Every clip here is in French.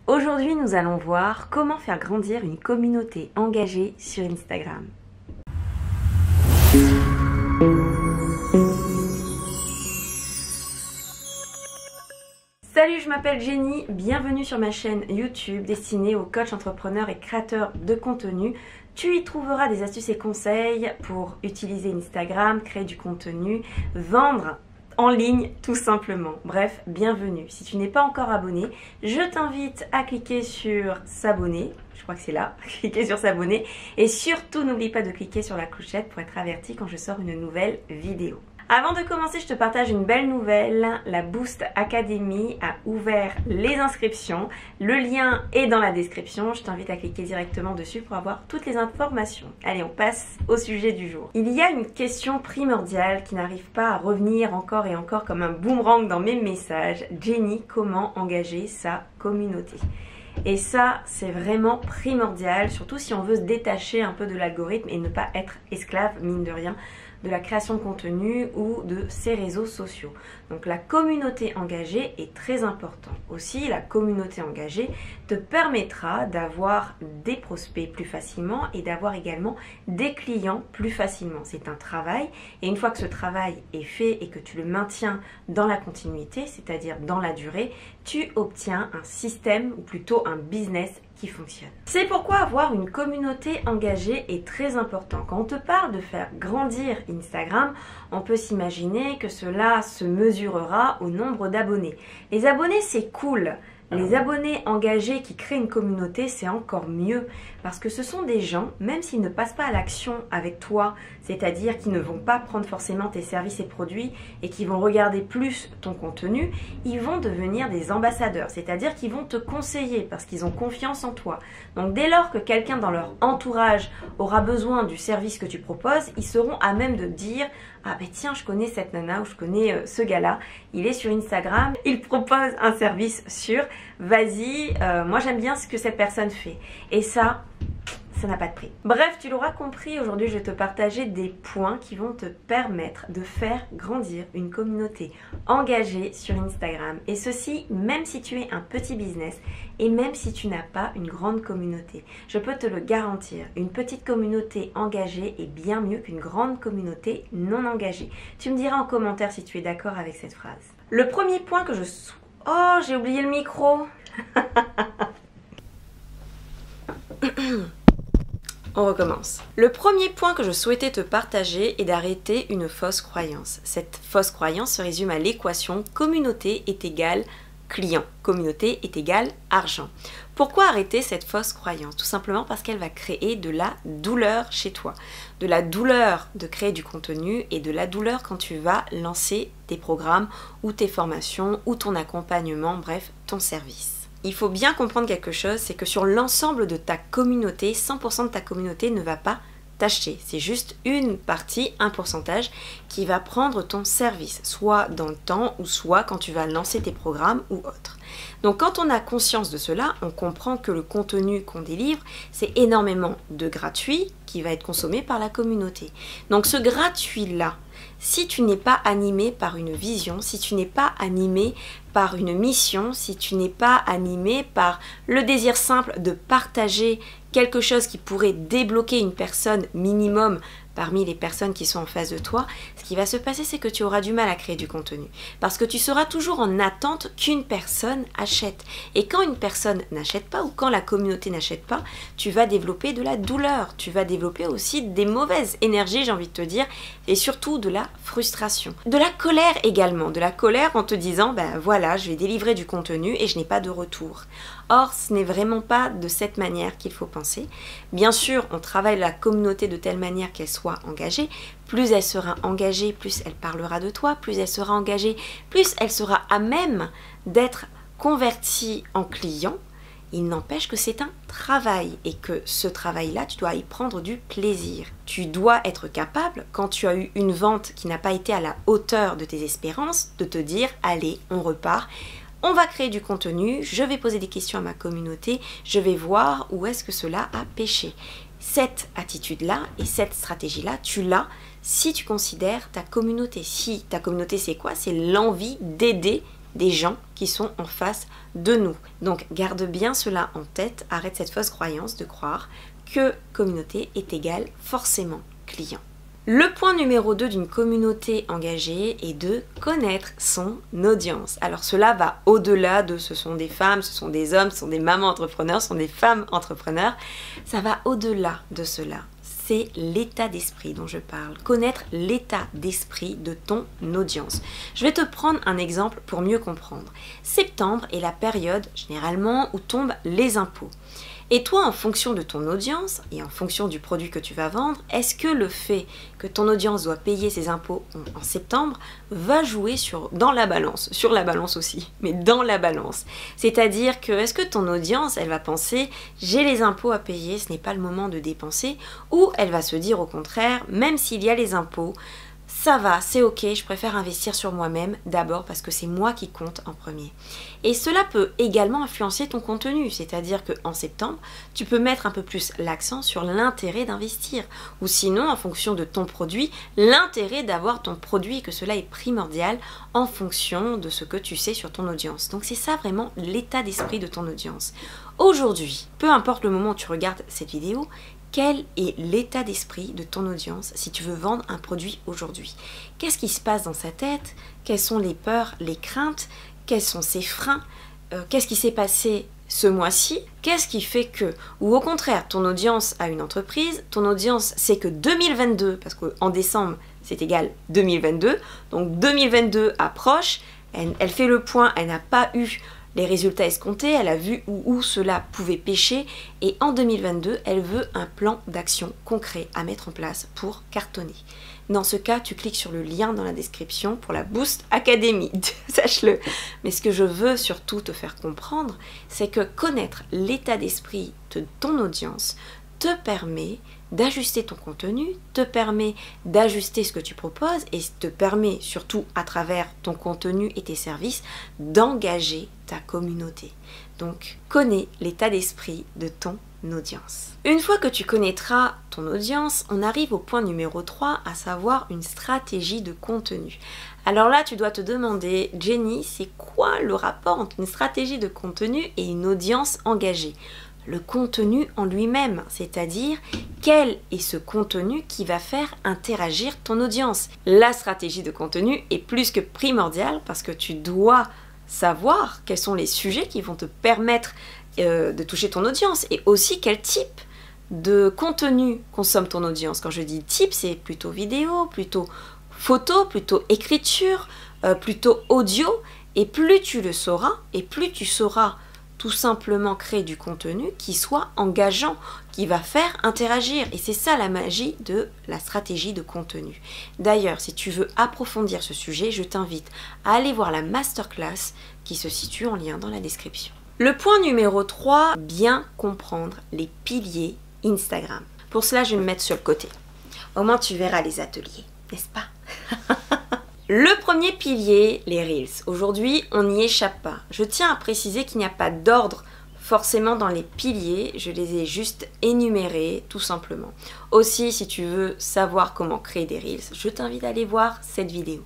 Aujourd'hui, nous allons voir comment faire grandir une communauté engagée sur Instagram. Salut, je m'appelle Jenny, bienvenue sur ma chaîne YouTube destinée aux coachs, entrepreneurs et créateurs de contenu. Tu y trouveras des astuces et conseils pour utiliser Instagram, créer du contenu, vendre en ligne tout simplement. Bref, bienvenue. Si tu n'es pas encore abonné, je t'invite à cliquer sur s'abonner. Je crois que c'est là, cliquer sur s'abonner. Et surtout, n'oublie pas de cliquer sur la clochette pour être averti quand je sors une nouvelle vidéo. Avant de commencer, je te partage une belle nouvelle. La Boost Academy a ouvert les inscriptions. Le lien est dans la description. Je t'invite à cliquer directement dessus pour avoir toutes les informations. Allez, on passe au sujet du jour. Il y a une question primordiale qui n'arrive pas à revenir encore et encore comme un boomerang dans mes messages. Jenny, comment engager sa communauté ? Et ça, c'est vraiment primordial, surtout si on veut se détacher un peu de l'algorithme et ne pas être esclave, mine de rien, de la création de contenu ou de ses réseaux sociaux. Donc la communauté engagée est très importante. Aussi, la communauté engagée te permettra d'avoir des prospects plus facilement et d'avoir également des clients plus facilement. C'est un travail et une fois que ce travail est fait et que tu le maintiens dans la continuité, c'est-à-dire dans la durée, tu obtiens un système ou plutôt un business qui fonctionne. C'est pourquoi avoir une communauté engagée est très important. Quand on te parle de faire grandir Instagram, on peut s'imaginer que cela se mesurera au nombre d'abonnés. Les abonnés, c'est cool. Les abonnés engagés qui créent une communauté, c'est encore mieux parce que ce sont des gens, même s'ils ne passent pas à l'action avec toi, c'est-à-dire qu'ils ne vont pas prendre forcément tes services et produits et qui vont regarder plus ton contenu, ils vont devenir des ambassadeurs, c'est-à-dire qu'ils vont te conseiller parce qu'ils ont confiance en toi. Donc dès lors que quelqu'un dans leur entourage aura besoin du service que tu proposes, ils seront à même de dire « Ah ben tiens, je connais cette nana ou je connais ce gars-là, il est sur Instagram, il propose un service sûr, vas-y, moi j'aime bien ce que cette personne fait. » Et ça n'a pas de prix. Bref, tu l'auras compris, aujourd'hui je vais te partager des points qui vont te permettre de faire grandir une communauté engagée sur Instagram. Et ceci, même si tu es un petit business et même si tu n'as pas une grande communauté. Je peux te le garantir, une petite communauté engagée est bien mieux qu'une grande communauté non engagée. Tu me diras en commentaire si tu es d'accord avec cette phrase. Le premier point que je... Oh, j'ai oublié le micro. On recommence. Le premier point que je souhaitais te partager est d'arrêter une fausse croyance. Cette fausse croyance se résume à l'équation communauté est égale client, communauté est égale argent. Pourquoi arrêter cette fausse croyance? Tout simplement parce qu'elle va créer de la douleur chez toi. De la douleur de créer du contenu et de la douleur quand tu vas lancer tes programmes ou tes formations ou ton accompagnement, bref, ton service. Il faut bien comprendre quelque chose, c'est que sur l'ensemble de ta communauté, 100% de ta communauté ne va pas t'acheter. C'est juste une partie, un pourcentage, qui va prendre ton service, soit dans le temps ou soit quand tu vas lancer tes programmes ou autres. Donc quand on a conscience de cela, on comprend que le contenu qu'on délivre, c'est énormément de gratuit qui va être consommé par la communauté. Donc ce gratuit-là, si tu n'es pas animé par une vision, si tu n'es pas animé par une mission, si tu n'es pas animé par le désir simple de partager quelque chose qui pourrait débloquer une personne minimum parmi les personnes qui sont en face de toi, ce qui va se passer, c'est que tu auras du mal à créer du contenu. Parce que tu seras toujours en attente qu'une personne achète. Et quand une personne n'achète pas ou quand la communauté n'achète pas, tu vas développer de la douleur. Tu vas développer aussi des mauvaises énergies, j'ai envie de te dire, et surtout de la frustration. De la colère également. De la colère en te disant, ben voilà, je vais délivrer du contenu et je n'ai pas de retour. Or, ce n'est vraiment pas de cette manière qu'il faut penser. Bien sûr, on travaille la communauté de telle manière qu'elle soit engagée. Plus elle sera engagée, plus elle parlera de toi. Plus elle sera engagée, plus elle sera à même d'être convertie en client. Il n'empêche que c'est un travail et que ce travail-là, tu dois y prendre du plaisir. Tu dois être capable, quand tu as eu une vente qui n'a pas été à la hauteur de tes espérances, de te dire « Allez, on repart ». On va créer du contenu, je vais poser des questions à ma communauté, je vais voir où est-ce que cela a pêché. Cette attitude-là et cette stratégie-là, tu l'as si tu considères ta communauté. Si ta communauté, c'est quoi? C'est l'envie d'aider des gens qui sont en face de nous. Donc garde bien cela en tête, arrête cette fausse croyance de croire que communauté est égale forcément client. Le point numéro 2 d'une communauté engagée est de connaître son audience. Alors cela va au-delà de ce sont des femmes, ce sont des hommes, ce sont des mamans entrepreneurs, ce sont des femmes entrepreneurs. Ça va au-delà de cela. C'est l'état d'esprit dont je parle. Connaître l'état d'esprit de ton audience. Je vais te prendre un exemple pour mieux comprendre. Septembre est la période généralement où tombent les impôts. Et toi, en fonction de ton audience et en fonction du produit que tu vas vendre, est-ce que le fait que ton audience doit payer ses impôts en septembre va jouer dans la balance, sur la balance aussi, mais dans la balance. C'est-à-dire que est-ce que ton audience, elle va penser j'ai les impôts à payer, ce n'est pas le moment de dépenser, ou elle va se dire au contraire, même s'il y a les impôts, ça va, c'est ok, je préfère investir sur moi-même d'abord parce que c'est moi qui compte en premier. Et cela peut également influencer ton contenu, c'est-à-dire qu'en septembre, tu peux mettre un peu plus l'accent sur l'intérêt d'investir. Ou sinon, en fonction de ton produit, l'intérêt d'avoir ton produit et que cela est primordial en fonction de ce que tu sais sur ton audience. Donc c'est ça vraiment l'état d'esprit de ton audience. Aujourd'hui, peu importe le moment où tu regardes cette vidéo, quel est l'état d'esprit de ton audience si tu veux vendre un produit aujourd'hui? Qu'est-ce qui se passe dans sa tête? Quelles sont les peurs, les craintes? Quels sont ses freins? Qu'est-ce qui s'est passé ce mois-ci? Qu'est-ce qui fait que, ou au contraire, ton audience a une entreprise, ton audience sait que 2022, parce qu'en décembre c'est égal 2022, donc 2022 approche, elle fait le point, elle n'a pas eu les résultats escomptés, elle a vu où cela pouvait pêcher et en 2022, elle veut un plan d'action concret à mettre en place pour cartonner. Dans ce cas, tu cliques sur le lien dans la description pour la Boost Academy, sache-le. Mais ce que je veux surtout te faire comprendre, c'est que connaître l'état d'esprit de ton audience te permet d'ajuster ton contenu, te permet d'ajuster ce que tu proposes et te permet surtout à travers ton contenu et tes services d'engager ta communauté. Donc, connais l'état d'esprit de ton audience. Une fois que tu connaîtras ton audience, on arrive au point numéro 3, à savoir une stratégie de contenu. Alors là, tu dois te demander, Jenny, c'est quoi le rapport entre une stratégie de contenu et une audience engagée ? Le contenu en lui-même, c'est-à-dire quel est ce contenu qui va faire interagir ton audience. La stratégie de contenu est plus que primordiale parce que tu dois savoir quels sont les sujets qui vont te permettre de toucher ton audience et aussi quel type de contenu consomme ton audience. Quand je dis type, c'est plutôt vidéo, plutôt photo, plutôt écriture, plutôt audio. Et plus tu le sauras et plus tu sauras tout simplement créer du contenu qui soit engageant, qui va faire interagir. Et c'est ça la magie de la stratégie de contenu. D'ailleurs, si tu veux approfondir ce sujet, je t'invite à aller voir la masterclass qui se situe en lien dans la description. Le point numéro 3, bien comprendre les piliers Instagram. Pour cela, je vais me mettre sur le côté. Au moins, tu verras les ateliers, n'est-ce pas? Le premier pilier, les Reels. Aujourd'hui, on n'y échappe pas. Je tiens à préciser qu'il n'y a pas d'ordre forcément dans les piliers. Je les ai juste énumérés, tout simplement. Aussi, si tu veux savoir comment créer des Reels, je t'invite à aller voir cette vidéo.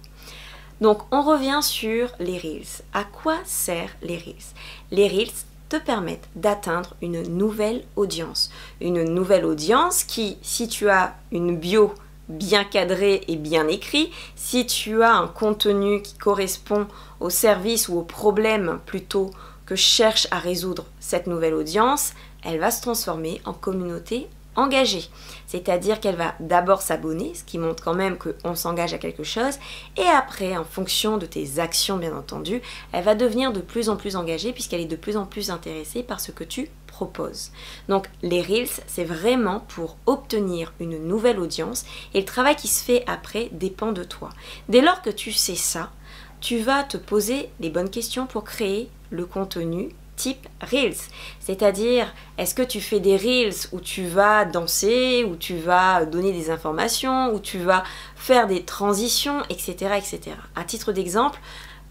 Donc, on revient sur les Reels. À quoi servent les Reels? Les Reels te permettent d'atteindre une nouvelle audience. Une nouvelle audience qui, si tu as une bio bien cadré et bien écrit, si tu as un contenu qui correspond au service ou au problème plutôt que cherche à résoudre cette nouvelle audience, elle va se transformer en communauté engagée. C'est-à-dire qu'elle va d'abord s'abonner, ce qui montre quand même qu'on s'engage à quelque chose, et après, en fonction de tes actions bien entendu, elle va devenir de plus en plus engagée puisqu'elle est de plus en plus intéressée par ce que tu proposes. Donc les Reels, c'est vraiment pour obtenir une nouvelle audience et le travail qui se fait après dépend de toi. Dès lors que tu sais ça, tu vas te poser les bonnes questions pour créer le contenu type Reels. C'est-à-dire, est-ce que tu fais des Reels où tu vas danser, où tu vas donner des informations, où tu vas faire des transitions, etc. etc. À titre d'exemple,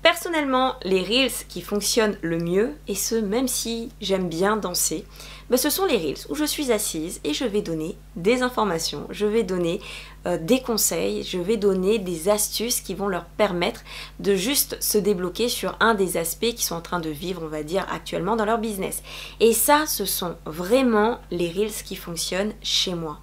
personnellement, les Reels qui fonctionnent le mieux, et ce même si j'aime bien danser, ce sont les Reels où je suis assise et je vais donner des informations, je vais donner des conseils, je vais donner des astuces qui vont leur permettre de juste se débloquer sur un des aspects qu'ils sont en train de vivre, on va dire, actuellement dans leur business. Et ça, ce sont vraiment les Reels qui fonctionnent chez moi.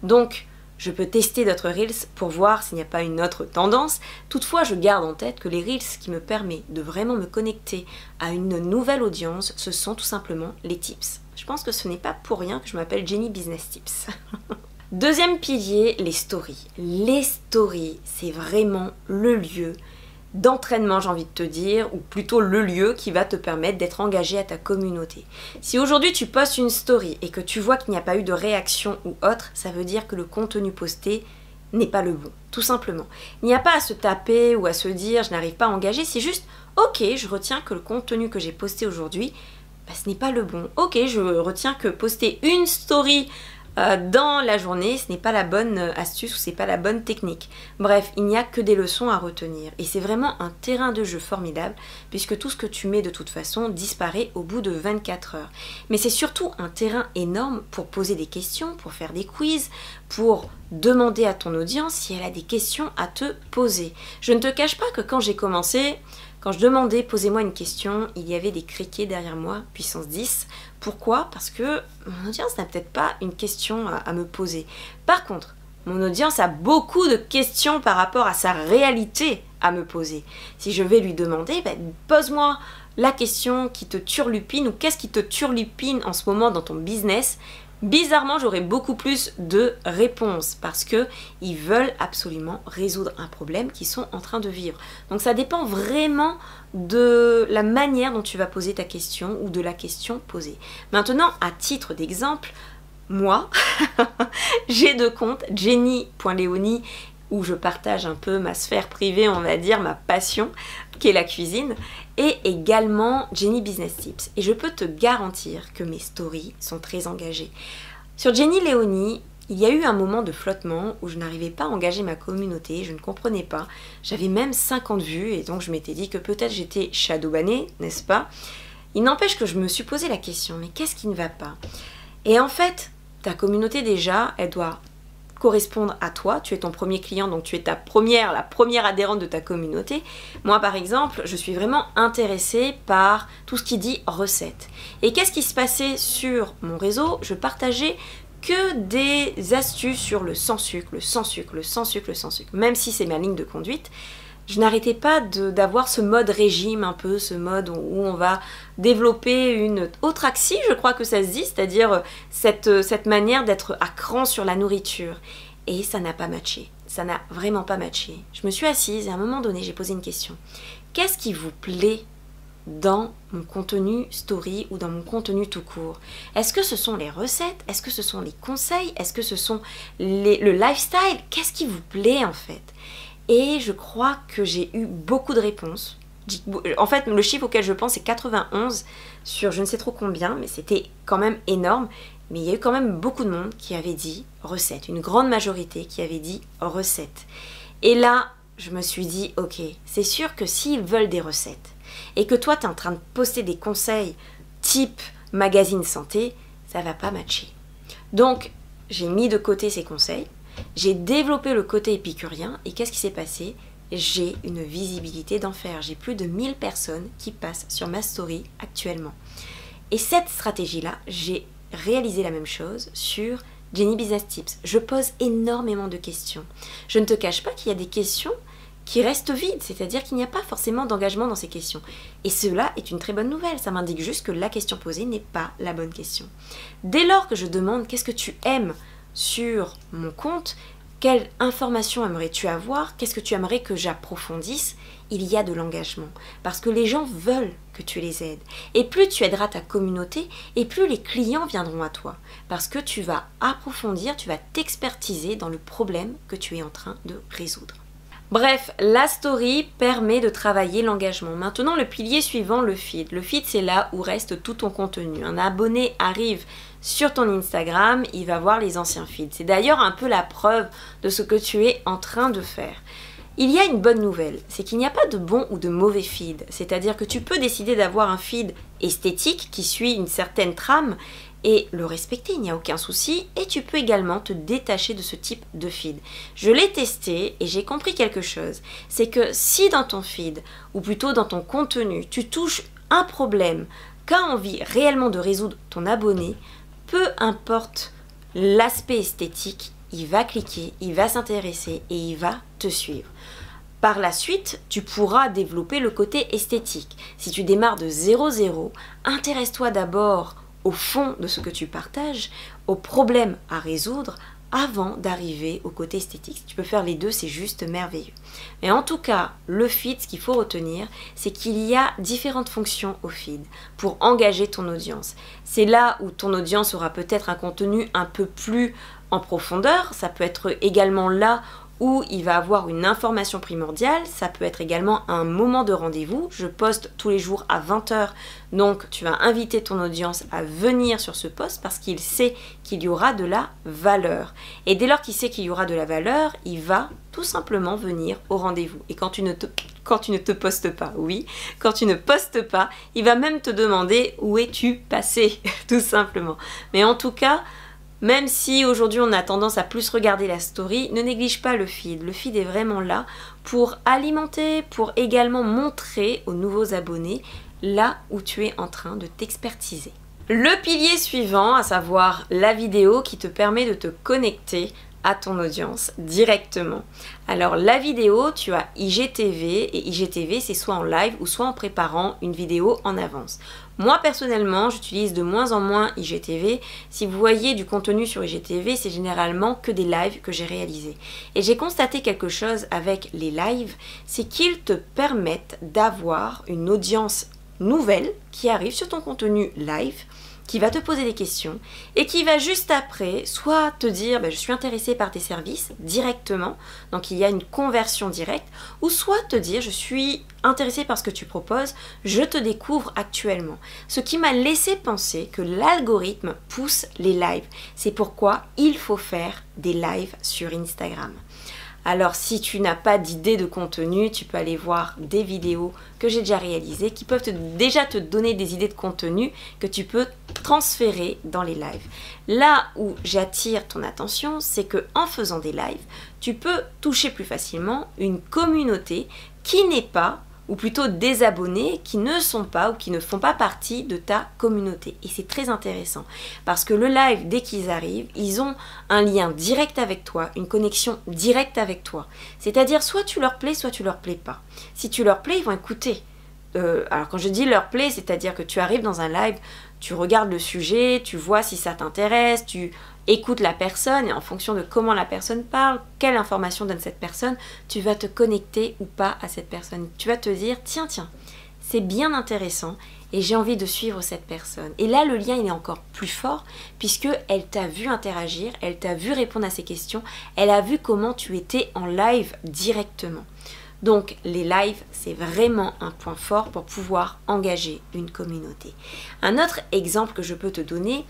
Donc, je peux tester d'autres Reels pour voir s'il n'y a pas une autre tendance. Toutefois, je garde en tête que les Reels qui me permettent de vraiment me connecter à une nouvelle audience, ce sont tout simplement les tips. Je pense que ce n'est pas pour rien que je m'appelle Jenny Business Tips. Deuxième pilier, les stories. Les stories, c'est vraiment le lieu d'entraînement, j'ai envie de te dire, ou plutôt le lieu qui va te permettre d'être engagé à ta communauté. Si aujourd'hui tu postes une story et que tu vois qu'il n'y a pas eu de réaction ou autre, ça veut dire que le contenu posté n'est pas le bon, tout simplement. Il n'y a pas à se taper ou à se dire je n'arrive pas à engager, c'est juste ok, je retiens que le contenu que j'ai posté aujourd'hui, ce n'est pas le bon. Ok, je retiens que poster une story dans la journée, ce n'est pas la bonne astuce ou c'est pas la bonne technique. Bref, il n'y a que des leçons à retenir. Et c'est vraiment un terrain de jeu formidable puisque tout ce que tu mets de toute façon disparaît au bout de 24 heures. Mais c'est surtout un terrain énorme pour poser des questions, pour faire des quiz, pour demander à ton audience si elle a des questions à te poser. Je ne te cache pas que quand j'ai commencé, quand je demandais posez-moi une question, il y avait des criquets derrière moi, puissance 10. Pourquoi? Parce que mon audience n'a peut-être pas une question à me poser. Par contre, mon audience a beaucoup de questions par rapport à sa réalité à me poser. Si je vais lui demander, pose-moi la question qui te turlupine ou qu'est-ce qui te turlupine en ce moment dans ton business, bizarrement, j'aurai beaucoup plus de réponses parce qu'ils veulent absolument résoudre un problème qu'ils sont en train de vivre. Donc ça dépend vraiment de la manière dont tu vas poser ta question ou de la question posée. Maintenant, à titre d'exemple, moi, j'ai deux comptes, jenny.leonie, où je partage un peu ma sphère privée, on va dire, ma passion, qui est la cuisine, et également Jenny Business Tips. Et je peux te garantir que mes stories sont très engagées. Sur Jenny Leonie, il y a eu un moment de flottement où je n'arrivais pas à engager ma communauté, je ne comprenais pas. J'avais même 50 vues et donc je m'étais dit que peut-être j'étais shadowbannée, n'est-ce pas? Il n'empêche que je me suis posé la question, mais qu'est-ce qui ne va pas? Et en fait, ta communauté déjà, elle doit correspondre à toi, tu es ton premier client, donc tu es la première adhérente de ta communauté. Moi par exemple, je suis vraiment intéressée par tout ce qui dit recettes. Et qu'est-ce qui se passait sur mon réseau? Je partageais que des astuces sur le sans sucre, le sans sucre, le sans sucre, le sans sucre. Même si c'est ma ligne de conduite, je n'arrêtais pas d'avoir ce mode régime un peu, ce mode où on va développer une autraxie, je crois que ça se dit, c'est-à-dire cette manière d'être à cran sur la nourriture. Et ça n'a pas matché, ça n'a vraiment pas matché. Je me suis assise et à un moment donné, j'ai posé une question. Qu'est-ce qui vous plaît dans mon contenu story ou dans mon contenu tout court? Est-ce que ce sont les recettes? Est-ce que ce sont les conseils? Est-ce que ce sont le lifestyle? Qu'est-ce qui vous plaît en fait? Et je crois que j'ai eu beaucoup de réponses. En fait, le chiffre auquel je pense, c'est 91 sur je ne sais trop combien, mais c'était quand même énorme. Mais il y a eu quand même beaucoup de monde qui avait dit recettes. Une grande majorité qui avait dit recettes. Et là, je me suis dit, ok, c'est sûr que s'ils veulent des recettes et que toi, tu es en train de poster des conseils type magazine santé, ça va pas matcher. Donc, j'ai mis de côté ces conseils. J'ai développé le côté épicurien et qu'est-ce qui s'est passé? J'ai une visibilité d'enfer. J'ai plus de 1000 personnes qui passent sur ma story actuellement. Et cette stratégie-là, j'ai réalisé la même chose sur Jenny Business Tips. Je pose énormément de questions. Je ne te cache pas qu'il y a des questions qui restent vides, c'est-à-dire qu'il n'y a pas forcément d'engagement dans ces questions. Et cela est une très bonne nouvelle. Ça m'indique juste que la question posée n'est pas la bonne question. Dès lors que je demande qu'est-ce que tu aimes sur mon compte, quelle information aimerais-tu avoir, qu'est-ce que tu aimerais que j'approfondisse, il y a de l'engagement. Parce que les gens veulent que tu les aides. Et plus tu aideras ta communauté, et plus les clients viendront à toi. Parce que tu vas approfondir, tu vas t'expertiser dans le problème que tu es en train de résoudre. Bref, la story permet de travailler l'engagement. Maintenant, le pilier suivant, le feed. Le feed, c'est là où reste tout ton contenu. Un abonné arrive sur ton Instagram, il va voir les anciens feeds. C'est d'ailleurs un peu la preuve de ce que tu es en train de faire. Il y a une bonne nouvelle, c'est qu'il n'y a pas de bon ou de mauvais feed. C'est-à-dire que tu peux décider d'avoir un feed esthétique qui suit une certaine trame et le respecter, il n'y a aucun souci. Et tu peux également te détacher de ce type de feed. Je l'ai testé et j'ai compris quelque chose. C'est que si dans ton feed, ou plutôt dans ton contenu, tu touches un problème qu'a envie réellement de résoudre ton abonné, peu importe l'aspect esthétique, il va cliquer, il va s'intéresser et il va te suivre. Par la suite, tu pourras développer le côté esthétique. Si tu démarres de 0,0, intéresse-toi d'abord au fond de ce que tu partages, aux problèmes à résoudre avant d'arriver au côté esthétique. Si tu peux faire les deux, c'est juste merveilleux. Mais en tout cas, le feed, ce qu'il faut retenir, c'est qu'il y a différentes fonctions au feed pour engager ton audience. C'est là où ton audience aura peut-être un contenu un peu plus en profondeur. Ça peut être également là où il va avoir une information primordiale. Ça peut être également un moment de rendez-vous. Je poste tous les jours à 20 h, donc tu vas inviter ton audience à venir sur ce post parce qu'il sait qu'il y aura de la valeur. Et dès lors qu'il sait qu'il y aura de la valeur, il va tout simplement venir au rendez-vous. Et quand tu ne te postes pas, oui, quand tu ne postes pas, il va même te demander où es-tu passé, tout simplement. Mais en tout cas, même si aujourd'hui on a tendance à plus regarder la story, ne néglige pas le feed. Le feed est vraiment là pour alimenter, pour également montrer aux nouveaux abonnés là où tu es en train de t'expertiser. Le pilier suivant, à savoir la vidéo qui te permet de te connecter à ton audience directement. Alors la vidéo, tu as IGTV et IGTV c'est soit en live ou soit en préparant une vidéo en avance. Moi personnellement, j'utilise de moins en moins IGTV. Si vous voyez du contenu sur IGTV, c'est généralement que des lives que j'ai réalisés. Et j'ai constaté quelque chose avec les lives, c'est qu'ils te permettent d'avoir une audience nouvelle qui arrive sur ton contenu live, qui va te poser des questions et qui va juste après soit te dire je suis intéressé par tes services directement, donc il y a une conversion directe, ou soit te dire je suis intéressé par ce que tu proposes, je te découvre actuellement. Ce qui m'a laissé penser que l'algorithme pousse les lives. C'est pourquoi il faut faire des lives sur Instagram. Alors si tu n'as pas d'idée de contenu, tu peux aller voir des vidéos que j'ai déjà réalisées qui peuvent déjà te donner des idées de contenu que tu peux transférer dans les lives. Là où j'attire ton attention, c'est que en faisant des lives, tu peux toucher plus facilement une communauté qui n'est pas, ou plutôt des abonnés qui ne sont pas ou qui ne font pas partie de ta communauté. Et c'est très intéressant parce que le live, dès qu'ils arrivent, ils ont un lien direct avec toi, une connexion directe avec toi. C'est-à-dire soit tu leur plais, soit tu leur plais pas. Si tu leur plais, ils vont écouter. Alors quand je dis leur plais, c'est-à-dire que tu arrives dans un live, tu regardes le sujet, tu vois si ça t'intéresse, tu écoutes la personne et en fonction de comment la personne parle, quelle information donne cette personne, tu vas te connecter ou pas à cette personne. Tu vas te dire, tiens, c'est bien intéressant et j'ai envie de suivre cette personne. Et là, le lien, il est encore plus fort puisque elle t'a vu interagir, elle t'a vu répondre à ses questions, elle a vu comment tu étais en live directement. Donc les lives, c'est vraiment un point fort pour pouvoir engager une communauté. Un autre exemple que je peux te donner,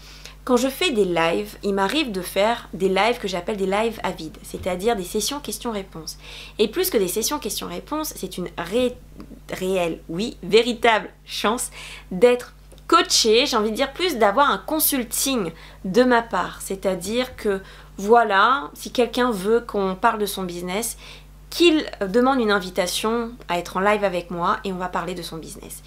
quand je fais des lives, il m'arrive de faire des lives que j'appelle des lives à vide, c'est-à-dire des sessions questions-réponses. Et plus que des sessions questions-réponses, c'est une réelle, oui, véritable chance d'être coaché, j'ai envie de dire plus d'avoir un consulting de ma part. C'est-à-dire que voilà, si quelqu'un veut qu'on parle de son business, qu'il demande une invitation à être en live avec moi et on va parler de son business.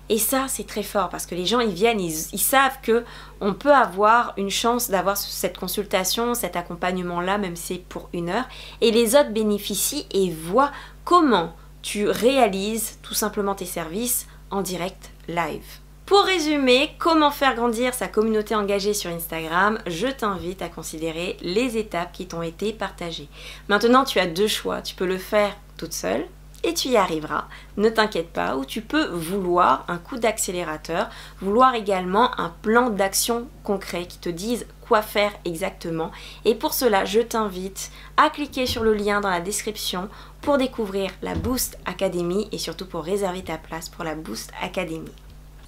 Et ça, c'est très fort parce que les gens, ils viennent, ils savent que on peut avoir une chance d'avoir cette consultation, cet accompagnement-là, même si c'est pour 1 heure. Et les autres bénéficient et voient comment tu réalises tout simplement tes services en direct live. Pour résumer, comment faire grandir sa communauté engagée sur Instagram, je t'invite à considérer les étapes qui t'ont été partagées. Maintenant, tu as 2 choix. Tu peux le faire toute seule et tu y arriveras, ne t'inquiète pas, ou tu peux vouloir un coup d'accélérateur, vouloir également un plan d'action concret qui te dise quoi faire exactement. Et pour cela, je t'invite à cliquer sur le lien dans la description pour découvrir la Boost Academy et surtout pour réserver ta place pour la Boost Academy.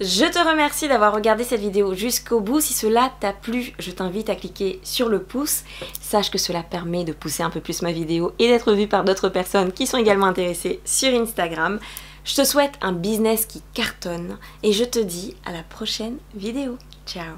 Je te remercie d'avoir regardé cette vidéo jusqu'au bout. Si cela t'a plu, je t'invite à cliquer sur le pouce. Sache que cela permet de pousser un peu plus ma vidéo et d'être vue par d'autres personnes qui sont également intéressées sur Instagram. Je te souhaite un business qui cartonne et je te dis à la prochaine vidéo. Ciao!